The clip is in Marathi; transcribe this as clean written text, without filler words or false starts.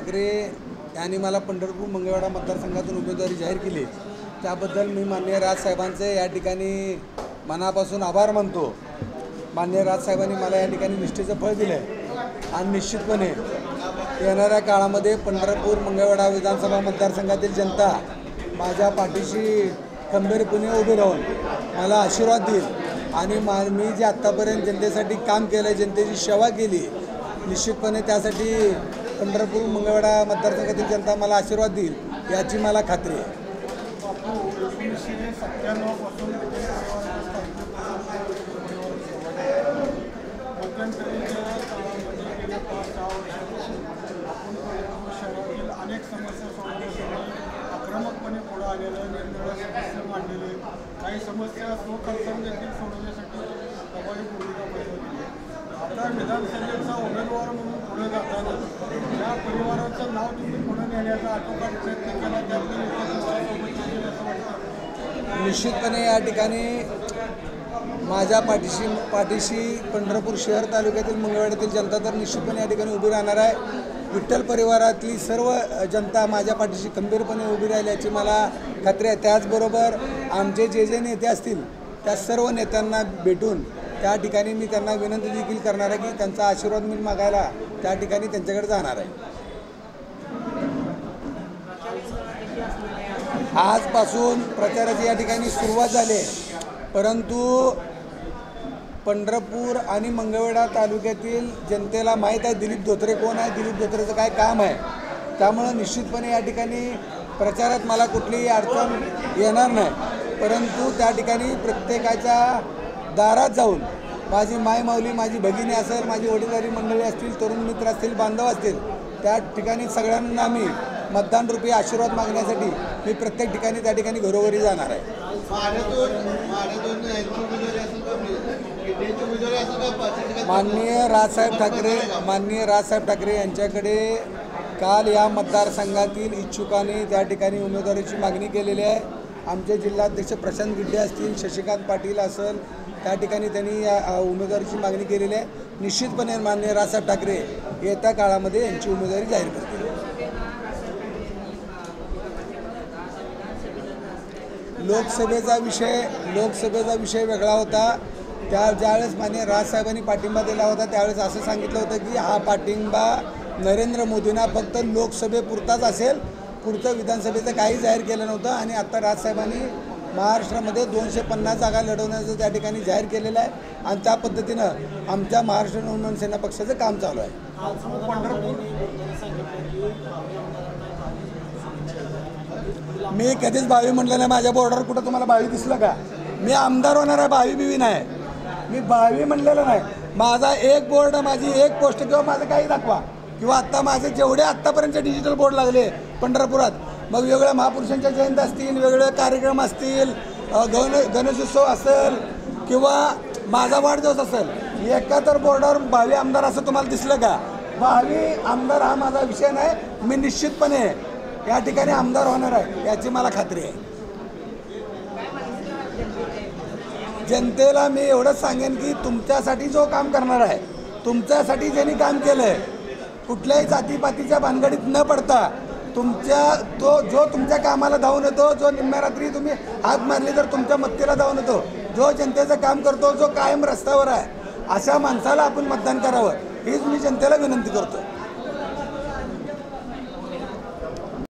ठाकरे यांनी मला पंढरपूर मंगळवेढा मतदारसंघातून उमेदवारी जाहीर केली, त्याबद्दल मी माननीय राजसाहेबांचे या ठिकाणी मनापासून आभार मानतो। माननीय राजसाहेबांनी मला या ठिकाणी निष्ठेचं फळ दिलं आहे आणि निश्चितपणे येणाऱ्या काळामध्ये पंढरपूर मंगळवेढा विधानसभा मतदारसंघातील जनता माझ्या पाठीशी खंबीरपणे उभी राहून मला आशीर्वाद देईल आणि मी जे आत्तापर्यंत जनतेसाठी काम केलं, जनतेची सेवा केली, निश्चितपणे त्यासाठी पंढरपूर मंगळवेढा मतदारसंघातील जनता मला आशीर्वाद देईल याची मला खात्री आहे। अनेक समस्या सोडवण्यासाठी आक्रमकपणे पुढे आलेले, निरनिराळे समस्या मांडलेले, काही समस्या स्वखर्चाने देखील सोडवण्यासाठी प्रभावी भूमिका बजावली। आता विधानसभेचा उमेदवार म्हणून पुढे जाताना या परिवाराचं नाव तुम्ही पुढे नेण्याचा आटोकाट प्रयत्न केला, त्यातून असं वाटतं। निश्चितपणे या ठिकाणी माझ्या पाठीशी पंढरपूर शहर तालुक्यातील मंगळवेढ्यातील जनता तर निश्चितपणे या ठिकाणी उभी राहणार आहे। विठ्ठल परिवारातली सर्व जनता माझ्या पाठीशी खंबीरपणे उभी राहील याची मला खात्री आहे। त्याचबरोबर आमचे जे नेते असतील त्या सर्व नेत्यांना भेटून त्या ठिकाणी मी त्यांना विनंती देखील करणार आहे की त्यांचा आशीर्वाद मी मागायला त्या ठिकाणी त्यांच्याकडे जाणार आहे। आजपासून प्रचाराची या ठिकाणी सुरुवात झाली आहे, परंतु पंढरपूर आणि मंगळवेढा तालुक्यातील जनतेला माहीत आहे दिलीप धोत्रे कोण आहे, दिलीप धोत्रेचं काय काम आहे, त्यामुळे निश्चितपणे या ठिकाणी प्रचारात मला कुठलीही अडचण येणार नाही। परंतु त्या ठिकाणी प्रत्येकाच्या दारात जाऊन माझी मायमाऊली, माझी भगिनी असेल, माझी वडीलधारी मंडळी असतील, तरुण मित्र असतील, बांधव असतील, त्या ठिकाणी सगळ्यांना मी मतदानरूपी आशीर्वाद मागण्यासाठी मी प्रत्येक ठिकाणी त्या ठिकाणी घरोघरी जाणार आहे। माननीय राजसाहेब ठाकरे यांच्याकडे काल या मतदारसंघातील इच्छुकांनी त्या ठिकाणी उमेदवारीची मागणी केलेली आहे। आमचे जिल्हाध्यक्ष प्रशांत गिड्डे असतील, शशिकांत पाटील असेल, त्या ठिकाणी त्यांनी या उमेदवारीची मागणी केलेली आहे। निश्चितपणे माननीय राजसाहेब ठाकरे येत्या काळामध्ये यांची उमेदवारी जाहीर करतील। लोकसभेचा विषय वेगळा होता। ज्यावेळेस माननीय राजसाहेबांनी पाठिंबा दिला होता त्यावेळेस असं सांगितलं होतं की हा पाठिंबा नरेंद्र मोदींना फक्त लोकसभेपुरताच असेल, पुढचं विधानसभेचं काही जाहीर केलं नव्हतं। आणि आत्ता राजसाहेबांनी महाराष्ट्रामध्ये 250 जागा लढवण्याचं त्या ठिकाणी जाहीर केलेलं आहे आणि त्या पद्धतीनं आमच्या महाराष्ट्र नवनिर्माण सेना पक्षाचं काम चालू आहे। मी कधीच भावी म्हटलं नाही, माझ्या बोर्डावर कुठं तुम्हाला भावी दिसलं का? मी आमदार होणार आहे, भावी बिवी नाही, मी भावी म्हणलेलं नाही। माझा एक बोर्ड, माझी एक पोस्ट किंवा माझं काही दाखवा, किंवा आत्ता माझे जेवढे आत्तापर्यंतचे डिजिटल बोर्ड लागले पंढरपुरात, मग वेगळ्या महापुरुषांच्या जयंती असतील, वेगळे कार्यक्रम असतील, गणेशोत्सव असेल किंवा माझा वाढदिवस असेल, एका तर बोर्डावर भावी आमदार असं तुम्हाला दिसलं का? भावी आमदार हा माझा विषय नाही, मी निश्चितपणे या ठिकाणी आमदार होणार आहे याची मला खात्री आहे। जनतेला मी एवढंच सांगेन की तुमच्यासाठी जो काम करणार आहे, तुमच्यासाठी ज्यांनी काम केलं आहे, कुठल्याही जातीपातीच्या भानगडीत न पडता जो तुमच्या कामाला धावून येतो, जो निम्म्या रात्री तुम्ही हात मारली तर तुमच्या मत्तीला धावून येतो, जो जनतेचं काम करतो, जो कायम रस्त्यावर आहे, अशा माणसाला आपण मतदान करावं हीच मी जनतेला विनंती करतो।